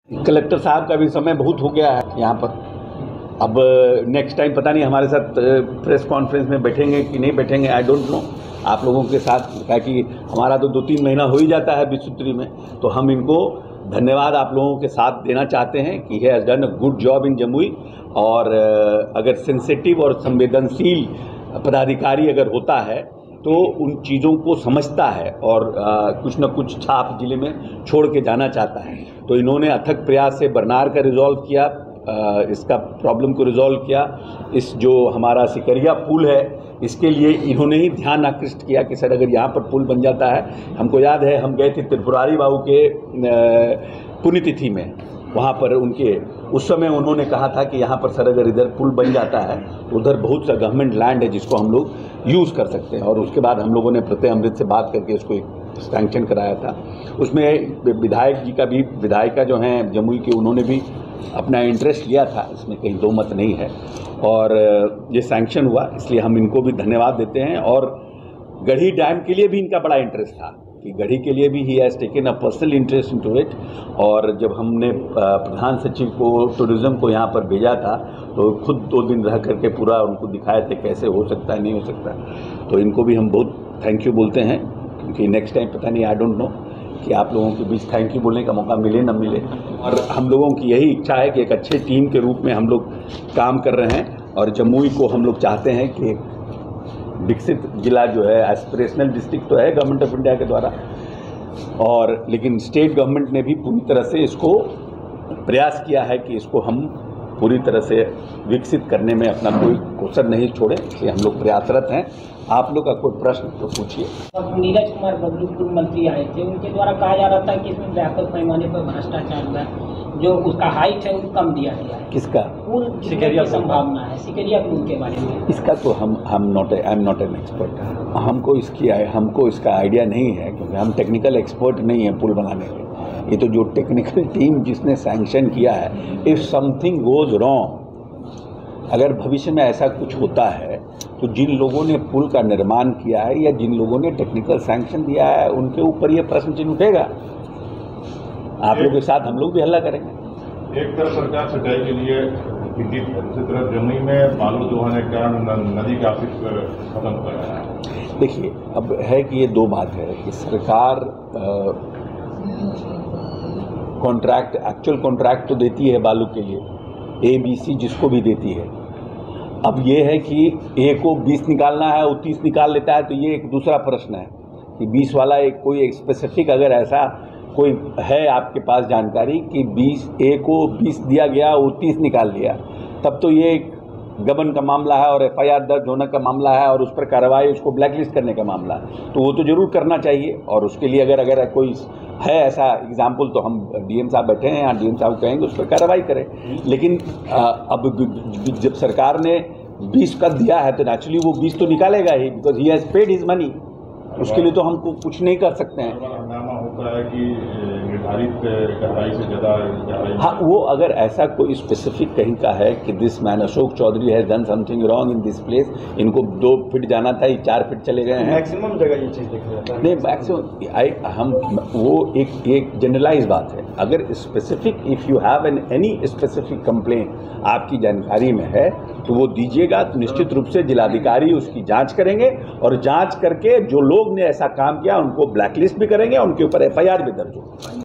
Collector साहब का भी समय बहुत हो गया है यहाँ पर। अब नेक्स्ट टाइम पता नहीं हमारे साथ प्रेस कॉन्फ्रेंस में बैठेंगे कि नहीं बैठेंगे, आई डोंट नो। आप लोगों के साथ क्या कि हमारा तो 2-3 महीना हो ही जाता है विसूत्री में, तो हम इनको धन्यवाद आप लोगों के साथ देना चाहते हैं कि he has done a good job in Jamui. और अगर सेंसिटिव और संवेदनशील पदाधिकारी अगर होता है तो उन चीज़ों को समझता है और कुछ न कुछ छाप जिले में छोड़ के जाना चाहता है। तो इन्होंने अथक प्रयास से बरनार का रिजॉल्व किया, इसका प्रॉब्लम को रिजॉल्व किया। इस जो हमारा सिकरिया पुल है इसके लिए इन्होंने ही ध्यान आकृष्ट किया कि सर अगर यहाँ पर पुल बन जाता है। हमको याद है हम गए थे त्रिपुरारी बाबू के पुण्यतिथि में, वहाँ पर उनके उस समय उन्होंने कहा था कि यहाँ पर सर अगर इधर पुल बन जाता है तो उधर बहुत सा गवर्नमेंट लैंड है जिसको हम लोग यूज़ कर सकते हैं। और उसके बाद हम लोगों ने प्रत्यय अमृत से बात करके उसको एक सैंक्शन कराया था। उसमें विधायक जी का भी, विधायिका जो हैं जमुई की, उन्होंने भी अपना इंटरेस्ट लिया था, इसमें कहीं दो मत नहीं है। और ये सैंक्शन हुआ, इसलिए हम इनको भी धन्यवाद देते हैं। और गढ़ी डैम के लिए भी इनका बड़ा इंटरेस्ट था कि गढ़ी के लिए भी he has taken a personal interest into इट। और जब हमने प्रधान सचिव को टूरिज़्म को यहाँ पर भेजा था तो खुद 2 दिन रह करके पूरा उनको दिखाए थे कैसे हो सकता है, नहीं हो सकता। तो इनको भी हम बहुत थैंक यू बोलते हैं, क्योंकि नेक्स्ट टाइम पता नहीं, आई डोंट नो कि आप लोगों के बीच थैंक यू बोलने का मौका मिले न मिले। और हम लोगों की यही इच्छा है कि एक अच्छे टीम के रूप में हम लोग काम कर रहे हैं और जमुई को हम लोग चाहते हैं कि विकसित जिला जो है, एस्पिरेशनल डिस्ट्रिक्ट तो है गवर्नमेंट ऑफ इंडिया के द्वारा, और लेकिन स्टेट गवर्नमेंट ने भी पूरी तरह से इसको प्रयास किया है कि इसको हम पूरी तरह से विकसित करने में अपना कोई कोसर नहीं छोड़े, इसलिए हम लोग प्रयासरत हैं। आप लोग का कोई प्रश्न तो पूछिए। नीरज कुमार बबलू पूर्व मंत्री आए थे, उनके द्वारा कहा जा रहा था कि इसमें व्यापक पैमाने पर भ्रष्टाचार हुआ है, जो उसका हाइट है वो कम दिया गया है। किसका? पुल सिकरिया की संभावना है, सिकरिया पुल के बारे में। इसका तो I am not an expert. हमको इसका आइडिया नहीं है, क्योंकि हम टेक्निकल एक्सपर्ट नहीं है पुल बनाने के। ये तो जो टेक्निकल टीम जिसने सैंक्शन किया है, इफ़ समथिंग गोज रॉन्ग, अगर भविष्य में ऐसा कुछ होता है तो जिन लोगों ने पुल का निर्माण किया है या जिन लोगों ने टेक्निकल सैंक्शन दिया है उनके ऊपर ये प्रश्न चिन्ह उठेगा। आप लोगों के साथ हम लोग भी हल्ला करेंगे। एक तरफ सरकार सिंचाई के लिए विकसित है, दूसरी तरफ जमुई में बालू दोहने के कारण नदी का अस्तित्व खत्म कर रहा है। देखिए, अब है कि ये 2 बात है कि सरकार कॉन्ट्रैक्ट, एक्चुअल कॉन्ट्रैक्ट तो देती है बालू के लिए, ABC जिसको भी देती है। अब ये है कि A को 20 निकालना है, वो 30 निकाल लेता है, तो ये एक दूसरा प्रश्न है कि 20 वाला एक कोई एक स्पेसिफिक अगर ऐसा कोई है आपके पास जानकारी कि A को 20 दिया गया, वो 30 निकाल लिया, तब तो ये एक गबन का मामला है और FIR दर्ज होने का मामला है और उस पर कार्रवाई, उसको ब्लैकलिस्ट करने का मामला है। तो वो तो जरूर करना चाहिए और उसके लिए अगर कोई है ऐसा एग्जाम्पल तो हम DM साहब बैठे हैं यहाँ, DM साहब कहेंगे उस पर कार्रवाई करें। लेकिन अब जब सरकार ने 20 का दिया है तो नेचुरली वो 20 तो निकालेगा ही, because he has paid his money. उसके लिए तो हम कुछ नहीं कर सकते हैं। हंगामा होता है कि निर्धारित गहराई से ज़्यादा। हाँ, वो अगर ऐसा कोई स्पेसिफिक कहीं का है कि this man Ashok Chaudhary has done something wrong in this place, इनको 2 फीट जाना था, ये 4 फीट चले गए हैं। मैक्सिमम जगह ये चीज़ देखा जाता है। नहीं, मैक्सिमम वो एक जनरलाइज बात है। अगर specific, if you have any specific complaint आपकी जानकारी में है तो वो दीजिएगा, तो निश्चित रूप से जिलाधिकारी उसकी जांच करेंगे और जांच करके जो लोग ने ऐसा काम किया उनको ब्लैकलिस्ट भी करेंगे और उनके ऊपर FIR भी दर्ज होगी।